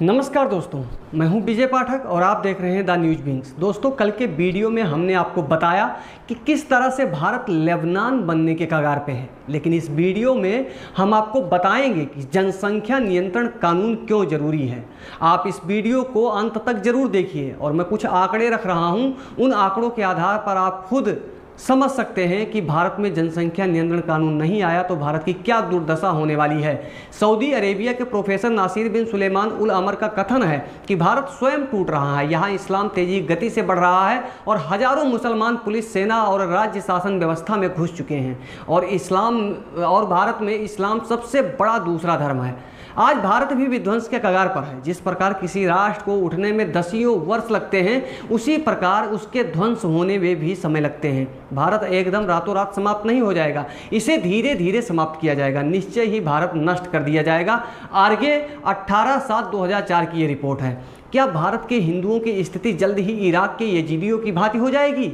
नमस्कार दोस्तों, मैं हूं विजय पाठक और आप देख रहे हैं द न्यूज विंग्स। दोस्तों, कल के वीडियो में हमने आपको बताया कि किस तरह से भारत लेबनान बनने के कगार पे है, लेकिन इस वीडियो में हम आपको बताएंगे कि जनसंख्या नियंत्रण कानून क्यों ज़रूरी है। आप इस वीडियो को अंत तक ज़रूर देखिए और मैं कुछ आंकड़े रख रहा हूं, उन आंकड़ों के आधार पर आप खुद समझ सकते हैं कि भारत में जनसंख्या नियंत्रण कानून नहीं आया तो भारत की क्या दुर्दशा होने वाली है। सऊदी अरेबिया के प्रोफेसर नासिर बिन सुलेमान उल अमर का कथन है कि भारत स्वयं टूट रहा है, यहाँ इस्लाम तेजी गति से बढ़ रहा है और हजारों मुसलमान पुलिस, सेना और राज्य शासन व्यवस्था में घुस चुके हैं और भारत में इस्लाम सबसे बड़ा दूसरा धर्म है। आज भारत भी विध्वंस के कगार पर है। जिस प्रकार किसी राष्ट्र को उठने में दसियों वर्ष लगते हैं, उसी प्रकार उसके ध्वंस होने में भी समय लगते हैं। भारत एकदम रातों रात समाप्त नहीं हो जाएगा, इसे धीरे धीरे समाप्त किया जाएगा। निश्चय ही भारत नष्ट कर दिया जाएगा। आरगे 18/7/2004 की ये रिपोर्ट है। क्या भारत के हिंदुओं की स्थिति जल्द ही इराक के यजीदियों की भांति हो जाएगी?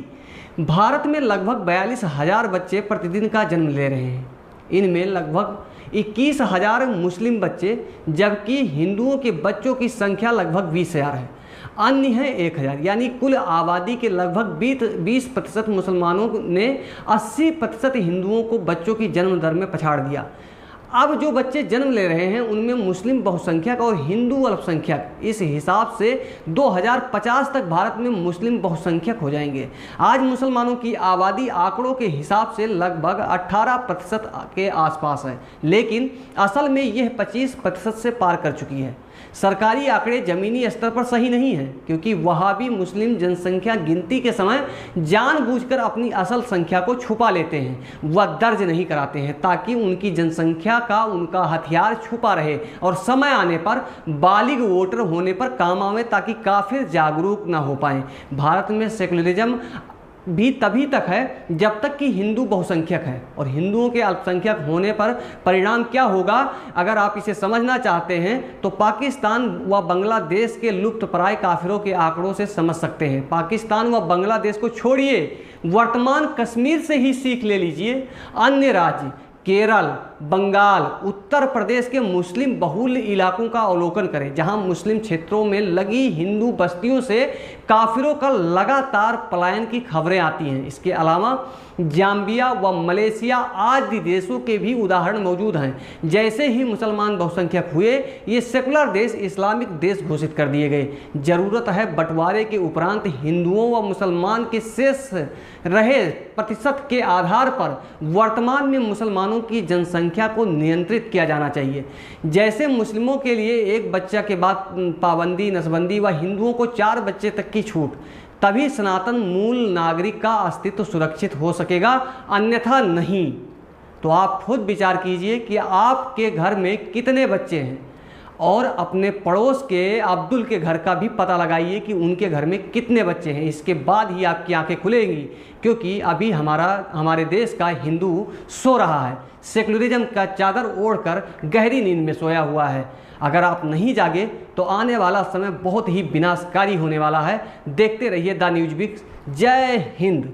भारत में लगभग 42,000 बच्चे प्रतिदिन का जन्म ले रहे हैं। इनमें लगभग 21,000 मुस्लिम बच्चे, जबकि हिंदुओं के बच्चों की संख्या लगभग 20,000 है। अन्य है 1,000, यानी कुल आबादी के लगभग 20% मुसलमानों ने 80% हिंदुओं को बच्चों की जन्म दर में पछाड़ दिया। अब जो बच्चे जन्म ले रहे हैं उनमें मुस्लिम बहुसंख्यक और हिंदू अल्पसंख्यक, इस हिसाब से 2050 तक भारत में मुस्लिम बहुसंख्यक हो जाएंगे। आज मुसलमानों की आबादी आंकड़ों के हिसाब से लगभग 18% के आसपास है, लेकिन असल में यह 25% से पार कर चुकी है। सरकारी आंकड़े ज़मीनी स्तर पर सही नहीं हैं, क्योंकि वहाबी मुस्लिम जनसंख्या गिनती के समय जानबूझकर अपनी असल संख्या को छुपा लेते हैं व दर्ज नहीं कराते हैं, ताकि उनकी जनसंख्या का उनका हथियार छुपा रहे और समय आने पर बालिग वोटर होने पर काम आवे, ताकि काफिर जागरूक ना हो पाएं। भारत में सेकुलरिज्म भी तभी तक है जब तक कि हिंदू बहुसंख्यक है, और हिंदुओं के अल्पसंख्यक होने पर परिणाम क्या होगा, अगर आप इसे समझना चाहते हैं तो पाकिस्तान व बांग्लादेश के लुप्तप्राय काफिरों के आंकड़ों से समझ सकते हैं। पाकिस्तान व बांग्लादेश को छोड़िए, वर्तमान कश्मीर से ही सीख ले लीजिए। अन्य राज्य केरल, बंगाल, उत्तर प्रदेश के मुस्लिम बहुल इलाकों का अवलोकन करें, जहां मुस्लिम क्षेत्रों में लगी हिंदू बस्तियों से काफिरों का लगातार पलायन की खबरें आती हैं। इसके अलावा जाम्बिया व मलेशिया आदि देशों के भी उदाहरण मौजूद हैं। जैसे ही मुसलमान बहुसंख्यक हुए, ये सेकुलर देश इस्लामिक देश घोषित कर दिए गए। जरूरत है बंटवारे के उपरांत हिंदुओं व मुसलमान के शेष रहे प्रतिशत के आधार पर वर्तमान में मुसलमानों की जनसंख्या को नियंत्रित किया जाना चाहिए। जैसे मुस्लिमों के लिए 1 बच्चा के बाद पाबंदी, नसबंदी व हिंदुओं को 4 बच्चे तक की छूट, तभी सनातन मूल नागरिक का अस्तित्व सुरक्षित हो सकेगा, अन्यथा नहीं। तो आप खुद विचार कीजिए कि आपके घर में कितने बच्चे हैं, और अपने पड़ोस के अब्दुल के घर का भी पता लगाइए कि उनके घर में कितने बच्चे हैं। इसके बाद ही आपकी आंखें खुलेंगी, क्योंकि अभी हमारे देश का हिंदू सो रहा है, सेकुलरिज्म का चादर ओढ़कर गहरी नींद में सोया हुआ है। अगर आप नहीं जागे तो आने वाला समय बहुत ही विनाशकारी होने वाला है। देखते रहिए द न्यूज विंग्स। जय हिंद।